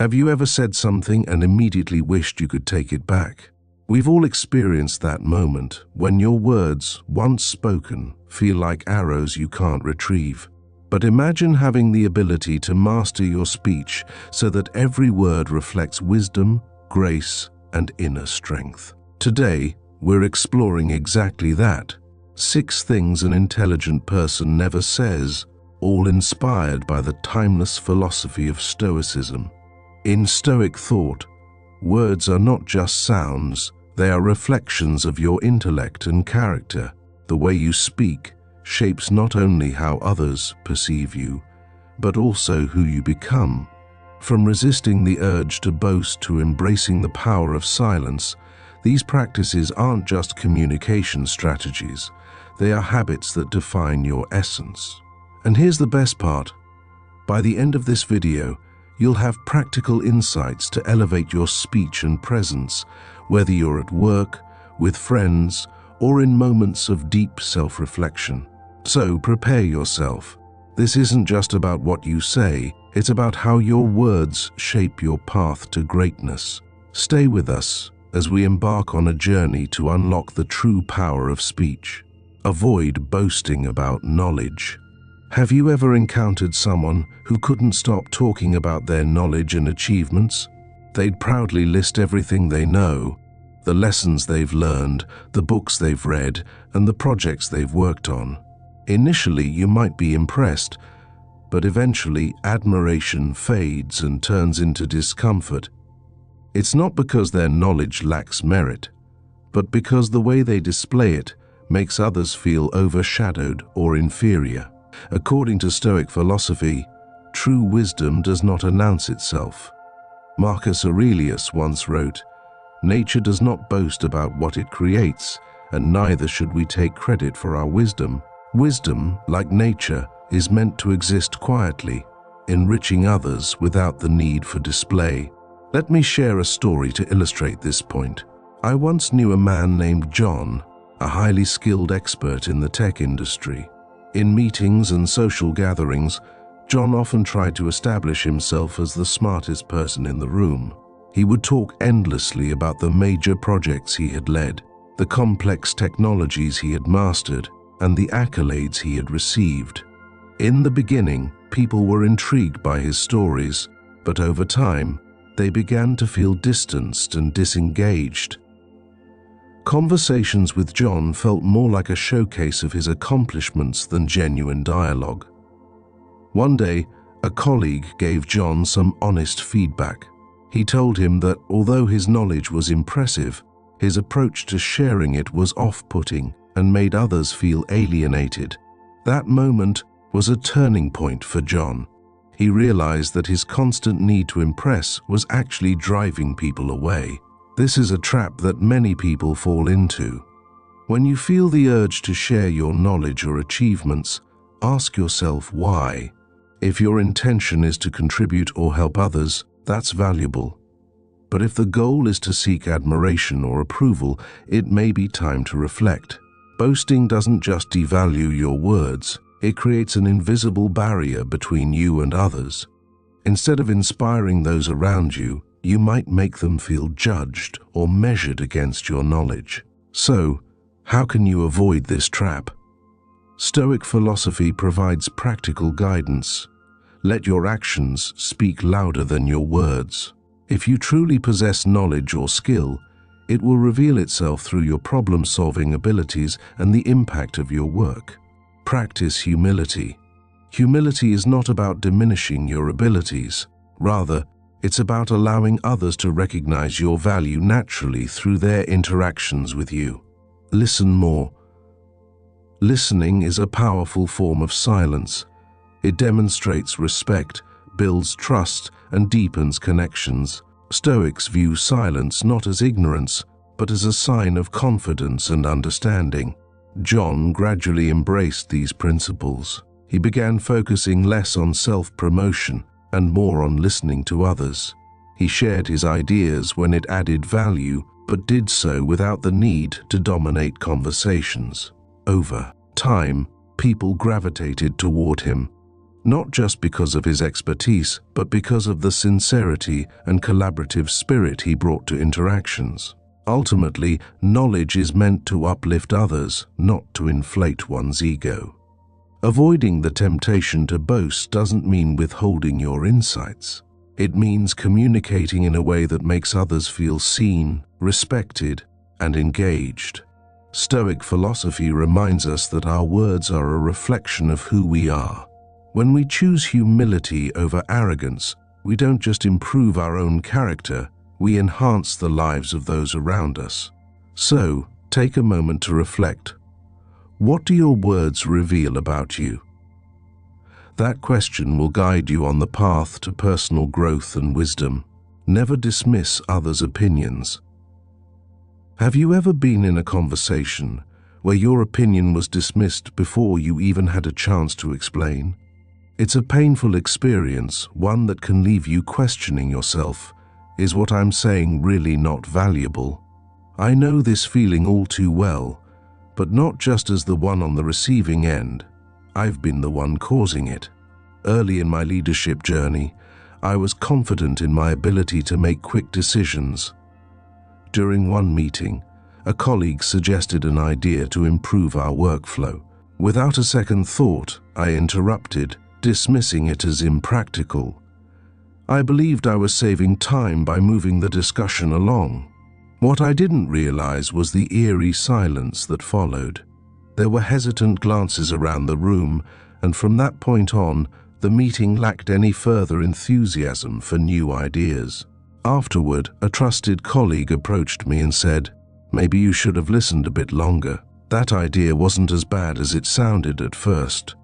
Have you ever said something and immediately wished you could take it back? We've all experienced that moment when your words, once spoken, feel like arrows you can't retrieve. But imagine having the ability to master your speech so that every word reflects wisdom, grace, and inner strength. Today, we're exploring exactly that. 6 things an intelligent person never says, all inspired by the timeless philosophy of Stoicism. In Stoic thought, words are not just sounds, they are reflections of your intellect and character. The way you speak shapes not only how others perceive you, but also who you become. From resisting the urge to boast to embracing the power of silence, these practices aren't just communication strategies, they are habits that define your essence. And here's the best part. By the end of this video, you'll have practical insights to elevate your speech and presence, whether you're at work, with friends, or in moments of deep self-reflection. So prepare yourself. This isn't just about what you say, it's about how your words shape your path to greatness. Stay with us as we embark on a journey to unlock the true power of speech. Avoid boasting about knowledge. Have you ever encountered someone who couldn't stop talking about their knowledge and achievements? They'd proudly list everything they know, the lessons they've learned, the books they've read, and the projects they've worked on. Initially, you might be impressed, but eventually admiration fades and turns into discomfort. It's not because their knowledge lacks merit, but because the way they display it makes others feel overshadowed or inferior. According to Stoic philosophy, true wisdom does not announce itself. Marcus Aurelius once wrote, "Nature does not boast about what it creates, and neither should we take credit for our wisdom. Wisdom, like nature, is meant to exist quietly, enriching others without the need for display." Let me share a story to illustrate this point. I once knew a man named John, a highly skilled expert in the tech industry. In meetings and social gatherings, John often tried to establish himself as the smartest person in the room. He would talk endlessly about the major projects he had led, the complex technologies he had mastered, and the accolades he had received. In the beginning, people were intrigued by his stories, but over time, they began to feel distanced and disengaged. Conversations with John felt more like a showcase of his accomplishments than genuine dialogue. One day, a colleague gave John some honest feedback. He told him that although his knowledge was impressive, his approach to sharing it was off-putting and made others feel alienated. That moment was a turning point for John. He realized that his constant need to impress was actually driving people away. This is a trap that many people fall into. When you feel the urge to share your knowledge or achievements, ask yourself why. If your intention is to contribute or help others, that's valuable. But if the goal is to seek admiration or approval, it may be time to reflect. Boasting doesn't just devalue your words, it creates an invisible barrier between you and others. Instead of inspiring those around you, you might make them feel judged or measured against your knowledge. So, how can you avoid this trap? Stoic philosophy provides practical guidance. Let your actions speak louder than your words. If you truly possess knowledge or skill, it will reveal itself through your problem-solving abilities and the impact of your work. Practice humility. Humility is not about diminishing your abilities. Rather, it's about allowing others to recognize your value naturally through their interactions with you. Listen more. Listening is a powerful form of silence. It demonstrates respect, builds trust, and deepens connections. Stoics view silence not as ignorance, but as a sign of confidence and understanding. John gradually embraced these principles. He began focusing less on self-promotion and more on listening to others. He shared his ideas when it added value, but did so without the need to dominate conversations. Over time, people gravitated toward him. not just because of his expertise, but because of the sincerity and collaborative spirit he brought to interactions. Ultimately, knowledge is meant to uplift others, not to inflate one's ego. Avoiding the temptation to boast doesn't mean withholding your insights. It means communicating in a way that makes others feel seen, respected, and engaged. Stoic philosophy reminds us that our words are a reflection of who we are. When we choose humility over arrogance, we don't just improve our own character, we enhance the lives of those around us. So, take a moment to reflect. What do your words reveal about you? That question will guide you on the path to personal growth and wisdom. Never dismiss others' opinions. Have you ever been in a conversation where your opinion was dismissed before you even had a chance to explain? It's a painful experience, one that can leave you questioning yourself. Is what I'm saying really not valuable? I know this feeling all too well, but not just as the one on the receiving end. I've been the one causing it. Early in my leadership journey, I was confident in my ability to make quick decisions. During one meeting, a colleague suggested an idea to improve our workflow. Without a second thought, I interrupted, dismissing it as impractical. I believed I was saving time by moving the discussion along. What I didn't realize was the eerie silence that followed. There were hesitant glances around the room, and from that point on, the meeting lacked any further enthusiasm for new ideas. Afterward, a trusted colleague approached me and said, "Maybe you should have listened a bit longer. That idea wasn't as bad as it sounded at first."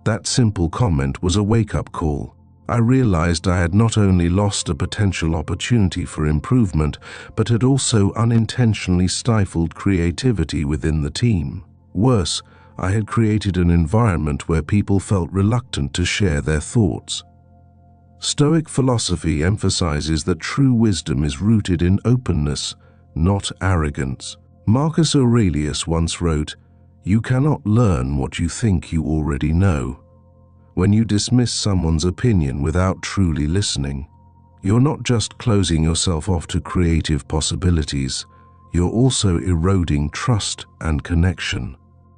That simple comment was a wake-up call. I realized I had not only lost a potential opportunity for improvement, but had also unintentionally stifled creativity within the team. Worse, I had created an environment where people felt reluctant to share their thoughts. Stoic philosophy emphasizes that true wisdom is rooted in openness, not arrogance. Marcus Aurelius once wrote, "You cannot learn what you think you already know." When you dismiss someone's opinion without truly listening, you're not just closing yourself off to creative possibilities, you're also eroding trust and connection.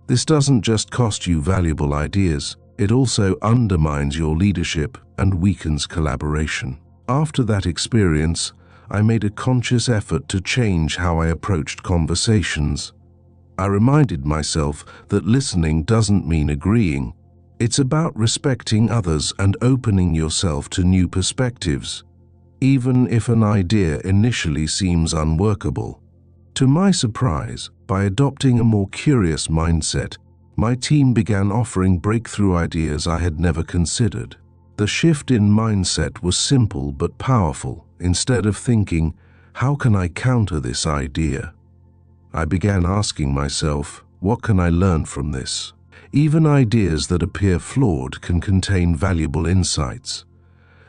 This doesn't just cost you valuable ideas, it also undermines your leadership and weakens collaboration. After that experience, I made a conscious effort to change how I approached conversations. I reminded myself that listening doesn't mean agreeing. It's about respecting others and opening yourself to new perspectives, even if an idea initially seems unworkable. To my surprise, by adopting a more curious mindset, my team began offering breakthrough ideas I had never considered. The shift in mindset was simple but powerful. Instead of thinking, "How can I counter this idea?" I began asking myself, "What can I learn from this?" Even ideas that appear flawed can contain valuable insights.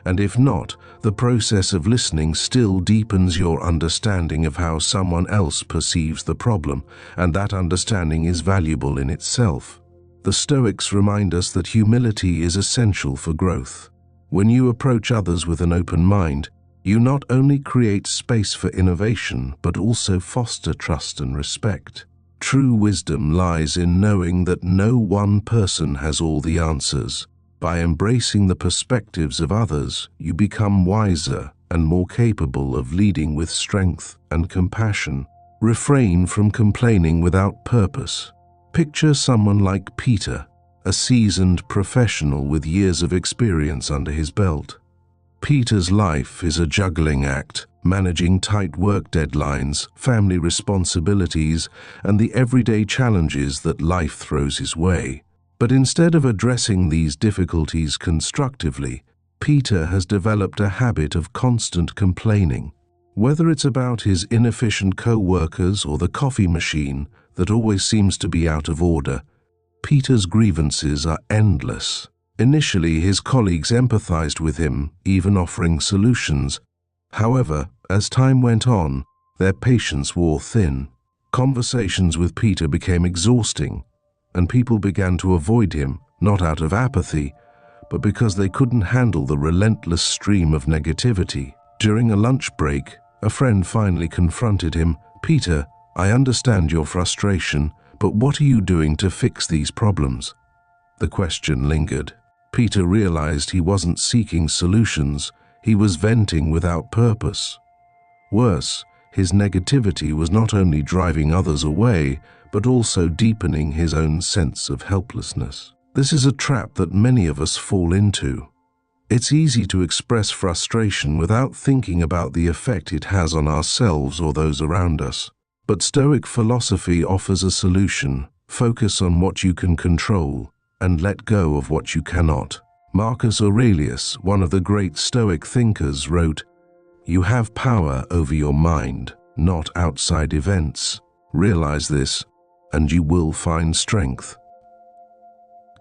And if not, the process of listening still deepens your understanding of how someone else perceives the problem, and that understanding is valuable in itself. The Stoics remind us that humility is essential for growth. When you approach others with an open mind, you not only create space for innovation, but also foster trust and respect. True wisdom lies in knowing that no one person has all the answers. By embracing the perspectives of others, you become wiser and more capable of leading with strength and compassion. Refrain from complaining without purpose. Picture someone like Peter, a seasoned professional with years of experience under his belt. Peter's life is a juggling act, managing tight work deadlines, family responsibilities, and the everyday challenges that life throws his way. But instead of addressing these difficulties constructively, Peter has developed a habit of constant complaining. Whether it's about his inefficient co-workers or the coffee machine that always seems to be out of order, Peter's grievances are endless. Initially, his colleagues empathized with him, even offering solutions. However, as time went on, their patience wore thin. Conversations with Peter became exhausting, and people began to avoid him, not out of apathy, but because they couldn't handle the relentless stream of negativity. During a lunch break, a friend finally confronted him. "Peter, I understand your frustration, but what are you doing to fix these problems?" The question lingered. Peter realized he wasn't seeking solutions, he was venting without purpose. Worse, his negativity was not only driving others away, but also deepening his own sense of helplessness. This is a trap that many of us fall into. It's easy to express frustration without thinking about the effect it has on ourselves or those around us. But Stoic philosophy offers a solution. Focus on what you can control and let go of what you cannot. Marcus Aurelius, one of the great Stoic thinkers, wrote, "You have power over your mind, not outside events. Realize this, and you will find strength."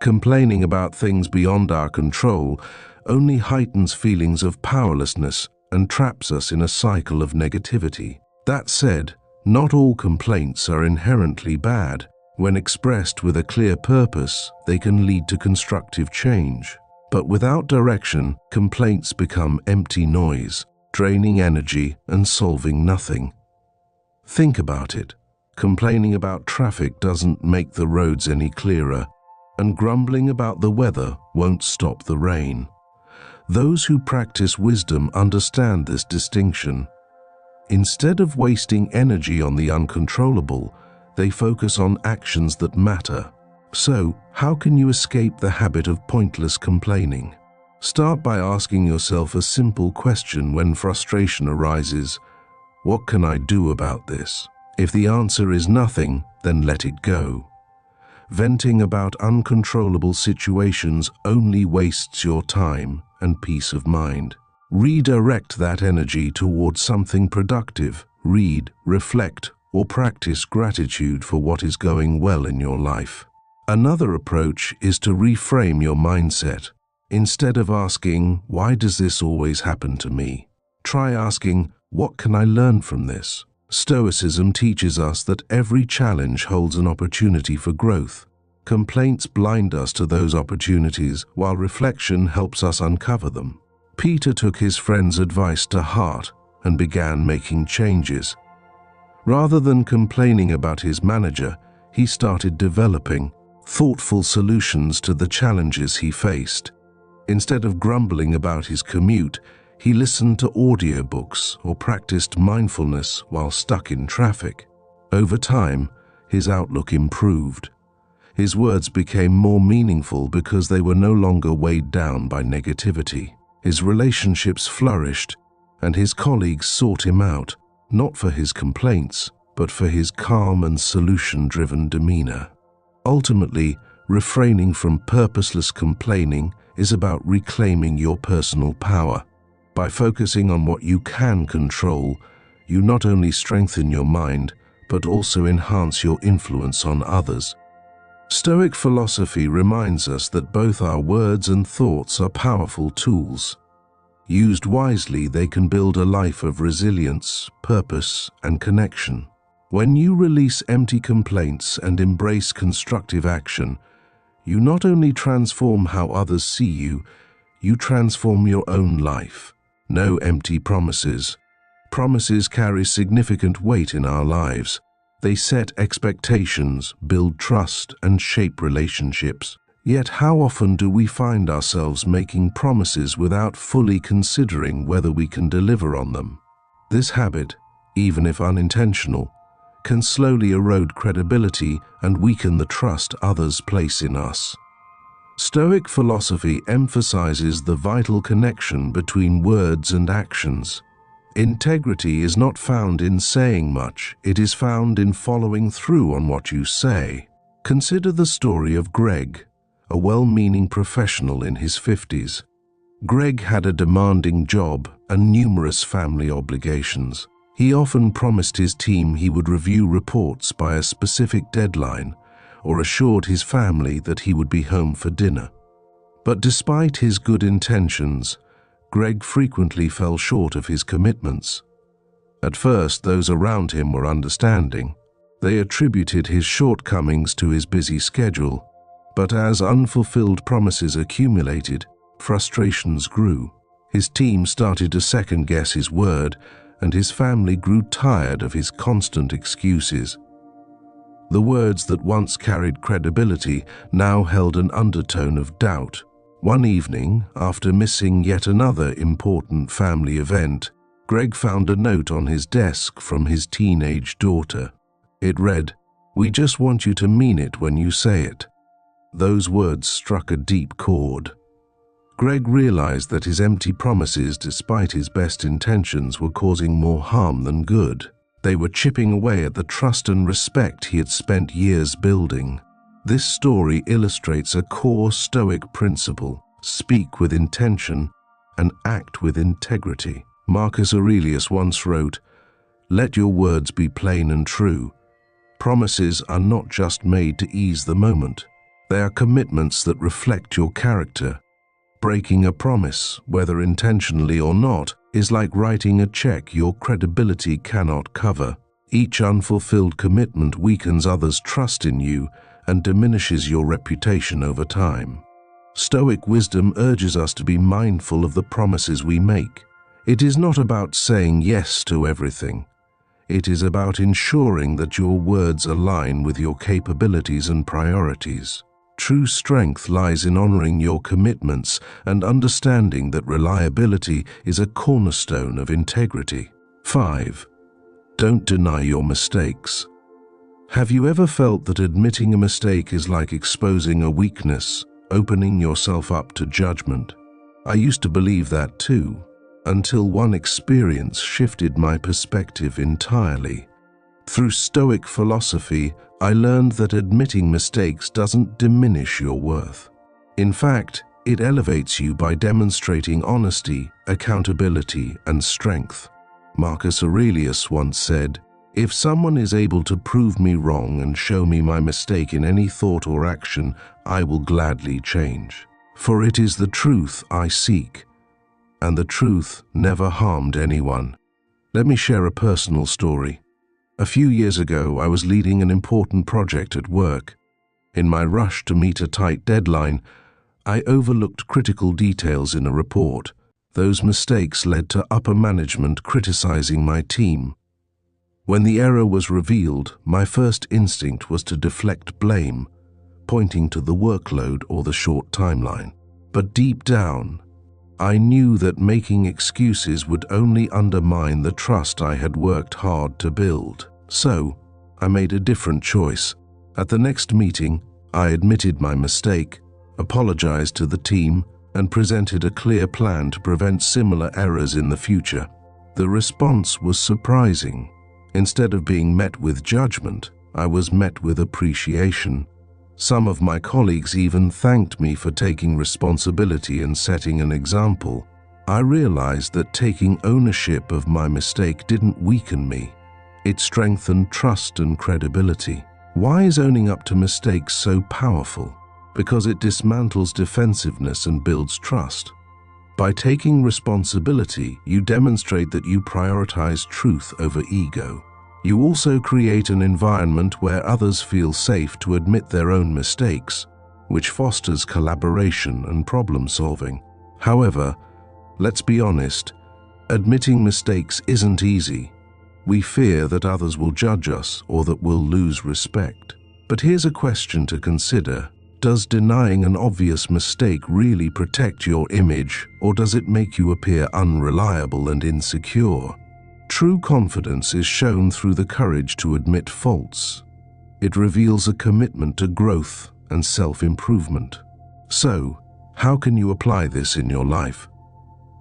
Complaining about things beyond our control only heightens feelings of powerlessness and traps us in a cycle of negativity. That said, not all complaints are inherently bad. When expressed with a clear purpose, they can lead to constructive change. But without direction, complaints become empty noise, draining energy and solving nothing. Think about it. Complaining about traffic doesn't make the roads any clearer, and grumbling about the weather won't stop the rain. Those who practice wisdom understand this distinction. Instead of wasting energy on the uncontrollable, they focus on actions that matter. So, how can you escape the habit of pointless complaining? Start by asking yourself a simple question when frustration arises. What can I do about this? If the answer is nothing, then let it go. Venting about uncontrollable situations only wastes your time and peace of mind. Redirect that energy towards something productive. Read, reflect, or practice gratitude for what is going well in your life. Another approach is to reframe your mindset. Instead of asking, "Why does this always happen to me?" try asking, "What can I learn from this?" Stoicism teaches us that every challenge holds an opportunity for growth. Complaints blind us to those opportunities, while reflection helps us uncover them. Peter took his friend's advice to heart and began making changes. Rather than complaining about his manager, he started developing thoughtful solutions to the challenges he faced. Instead of grumbling about his commute, he listened to audiobooks or practiced mindfulness while stuck in traffic. Over time, his outlook improved. His words became more meaningful because they were no longer weighed down by negativity. His relationships flourished, and his colleagues sought him out, not for his complaints, but for his calm and solution-driven demeanor. Ultimately, refraining from purposeless complaining is about reclaiming your personal power. By focusing on what you can control, you not only strengthen your mind, but also enhance your influence on others. Stoic philosophy reminds us that both our words and thoughts are powerful tools. Used wisely, they can build a life of resilience, purpose, and connection. When you release empty complaints and embrace constructive action, you not only transform how others see you, you transform your own life. No empty promises. Promises carry significant weight in our lives. They set expectations, build trust, and shape relationships. Yet how often do we find ourselves making promises without fully considering whether we can deliver on them? This habit, even if unintentional, can slowly erode credibility and weaken the trust others place in us. Stoic philosophy emphasizes the vital connection between words and actions. Integrity is not found in saying much, it is found in following through on what you say. Consider the story of Greg, a well-meaning professional in his 50s. Greg had a demanding job and numerous family obligations. He often promised his team he would review reports by a specific deadline, or assured his family that he would be home for dinner. But despite his good intentions, Greg frequently fell short of his commitments. At first, those around him were understanding. They attributed his shortcomings to his busy schedule, but as unfulfilled promises accumulated, Frustrations grew. His team started to second-guess his word, and his family grew tired of his constant excuses. The words that once carried credibility now held an undertone of doubt. One evening, after missing yet another important family event, Greg found a note on his desk from his teenage daughter. It read, "We just want you to mean it when you say it." Those words struck a deep chord. Greg realized that his empty promises, despite his best intentions, were causing more harm than good. They were chipping away at the trust and respect he had spent years building. This story illustrates a core Stoic principle: speak with intention and act with integrity. Marcus Aurelius once wrote, "Let your words be plain and true. Promises are not just made to ease the moment. They are commitments that reflect your character. Breaking a promise, whether intentionally or not, is like writing a check your credibility cannot cover. Each unfulfilled commitment weakens others' trust in you and diminishes your reputation over time." Stoic wisdom urges us to be mindful of the promises we make. It is not about saying yes to everything. It is about ensuring that your words align with your capabilities and priorities. True strength lies in honoring your commitments and understanding that reliability is a cornerstone of integrity. 5. Don't deny your mistakes. Have you ever felt that admitting a mistake is like exposing a weakness, opening yourself up to judgment? I used to believe that too, until one experience shifted my perspective entirely. Through Stoic philosophy, I learned that admitting mistakes doesn't diminish your worth. In fact, it elevates you by demonstrating honesty, accountability, and strength. Marcus Aurelius once said, "If someone is able to prove me wrong and show me my mistake in any thought or action, I will gladly change. For it is the truth I seek, and the truth never harmed anyone." Let me share a personal story. A few years ago, I was leading an important project at work. In my rush to meet a tight deadline, I overlooked critical details in a report. Those mistakes led to upper management criticizing my team. When the error was revealed, my first instinct was to deflect blame, pointing to the workload or the short timeline. But deep down, I knew that making excuses would only undermine the trust I had worked hard to build. So, I made a different choice. At the next meeting, I admitted my mistake, apologized to the team, and presented a clear plan to prevent similar errors in the future. The response was surprising. Instead of being met with judgment, I was met with appreciation. Some of my colleagues even thanked me for taking responsibility and setting an example. I realized that taking ownership of my mistake didn't weaken me. It strengthened trust and credibility. Why is owning up to mistakes so powerful? Because it dismantles defensiveness and builds trust. By taking responsibility, you demonstrate that you prioritize truth over ego. You also create an environment where others feel safe to admit their own mistakes, which fosters collaboration and problem solving. However, let's be honest, admitting mistakes isn't easy. We fear that others will judge us or that we'll lose respect. But here's a question to consider. Does denying an obvious mistake really protect your image, or does it make you appear unreliable and insecure? True confidence is shown through the courage to admit faults. It reveals a commitment to growth and self-improvement. So, how can you apply this in your life?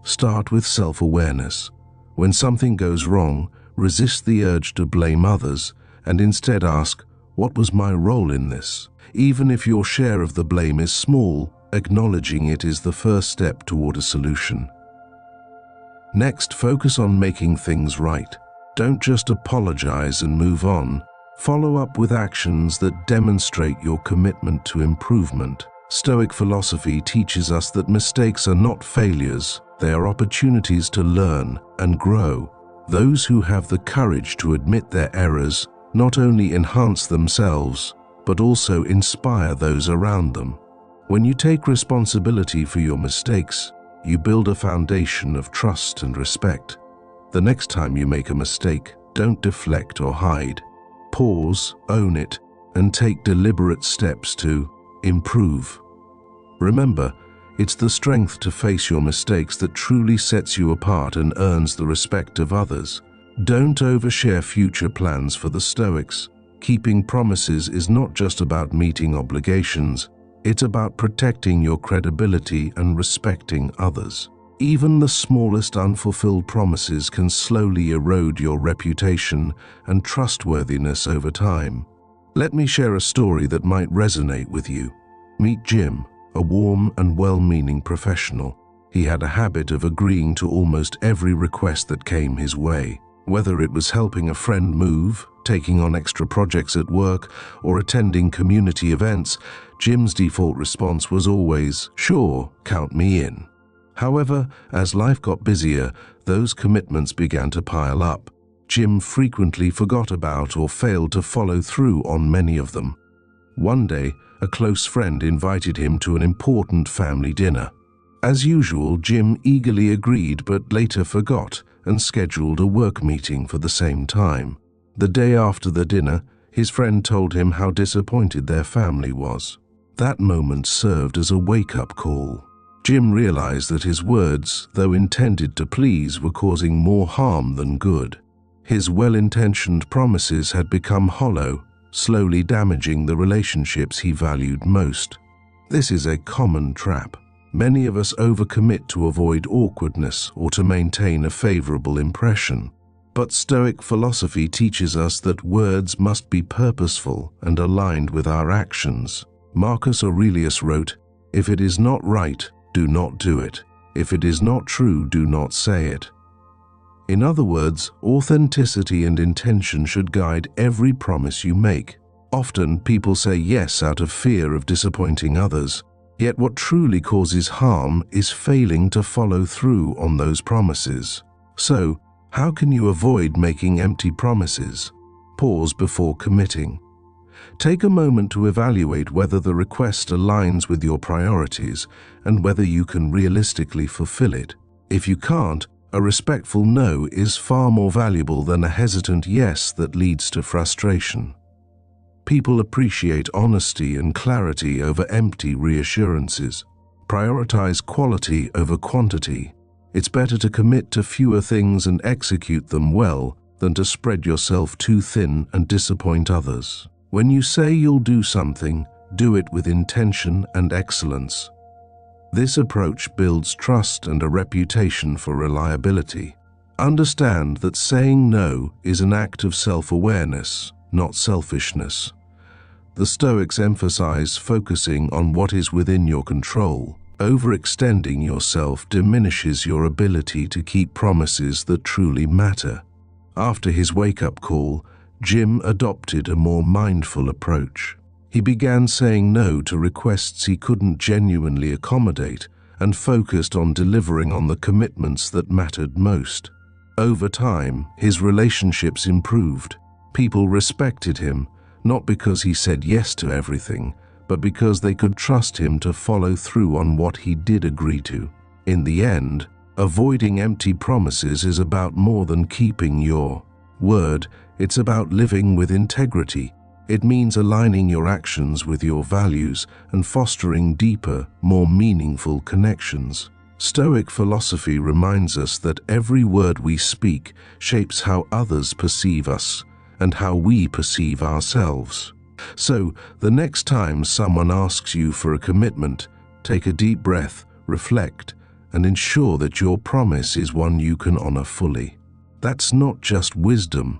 Start with self-awareness. When something goes wrong, resist the urge to blame others and instead ask, what was my role in this? Even if your share of the blame is small, acknowledging it is the first step toward a solution. Next, focus on making things right. Don't just apologize and move on. Follow up with actions that demonstrate your commitment to improvement. Stoic philosophy teaches us that mistakes are not failures, they are opportunities to learn and grow. Those who have the courage to admit their errors not only enhance themselves, but also inspire those around them. When you take responsibility for your mistakes, you build a foundation of trust and respect. The next time you make a mistake, don't deflect or hide. Pause, own it, and take deliberate steps to improve. Remember, it's the strength to face your mistakes that truly sets you apart and earns the respect of others. Don't overshare future plans for the Stoics. Keeping promises is not just about meeting obligations, it's about protecting your credibility and respecting others. Even the smallest unfulfilled promises can slowly erode your reputation and trustworthiness over time. Let me share a story that might resonate with you. Meet Jim, a warm and well-meaning professional. He had a habit of agreeing to almost every request that came his way. Whether it was helping a friend move, taking on extra projects at work, or attending community events, Jim's default response was always, "Sure, count me in." However, as life got busier, those commitments began to pile up. Jim frequently forgot about or failed to follow through on many of them. One day, a close friend invited him to an important family dinner. As usual, Jim eagerly agreed but later forgot and scheduled a work meeting for the same time. The day after the dinner, his friend told him how disappointed their family was. That moment served as a wake-up call. Jim realized that his words, though intended to please, were causing more harm than good. His well-intentioned promises had become hollow, slowly damaging the relationships he valued most. This is a common trap. Many of us overcommit to avoid awkwardness or to maintain a favorable impression. But Stoic philosophy teaches us that words must be purposeful and aligned with our actions. Marcus Aurelius wrote, "If it is not right, do not do it. If it is not true, do not say it." In other words, authenticity and intention should guide every promise you make. Often, people say yes out of fear of disappointing others. Yet what truly causes harm is failing to follow through on those promises. So, how can you avoid making empty promises? Pause before committing. Take a moment to evaluate whether the request aligns with your priorities and whether you can realistically fulfill it. If you can't, a respectful no is far more valuable than a hesitant yes that leads to frustration. People appreciate honesty and clarity over empty reassurances. Prioritize quality over quantity. It's better to commit to fewer things and execute them well than to spread yourself too thin and disappoint others. When you say you'll do something, do it with intention and excellence. This approach builds trust and a reputation for reliability. Understand that saying no is an act of self-awareness, not selfishness. The Stoics emphasize focusing on what is within your control. Overextending yourself diminishes your ability to keep promises that truly matter. After his wake-up call, Jim adopted a more mindful approach. He began saying no to requests he couldn't genuinely accommodate and focused on delivering on the commitments that mattered most. Over time, his relationships improved. People respected him, not because he said yes to everything, but because they could trust him to follow through on what he did agree to. In the end, avoiding empty promises is about more than keeping your word. It's about living with integrity. It means aligning your actions with your values and fostering deeper, more meaningful connections. Stoic philosophy reminds us that every word we speak shapes how others perceive us and how we perceive ourselves. So, the next time someone asks you for a commitment, take a deep breath, reflect, and ensure that your promise is one you can honor fully. That's not just wisdom,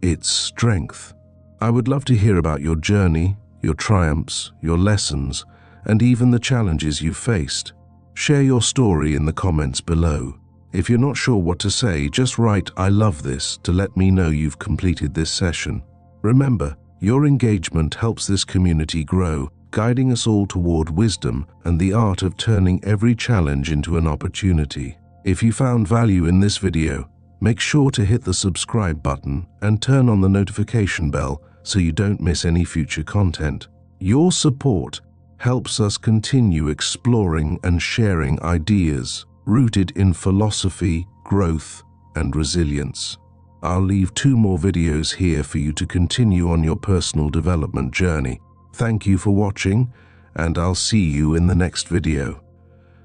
it's strength. I would love to hear about your journey, your triumphs, your lessons, and even the challenges you've faced. Share your story in the comments below. If you're not sure what to say, just write "I love this" to let me know you've completed this session. Remember, your engagement helps this community grow, guiding us all toward wisdom and the art of turning every challenge into an opportunity. If you found value in this video, make sure to hit the subscribe button and turn on the notification bell so you don't miss any future content. Your support helps us continue exploring and sharing ideas rooted in philosophy, growth, and resilience. I'll leave 2 more videos here for you to continue on your personal development journey. Thank you for watching, and I'll see you in the next video.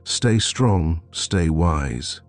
Stay strong, stay wise.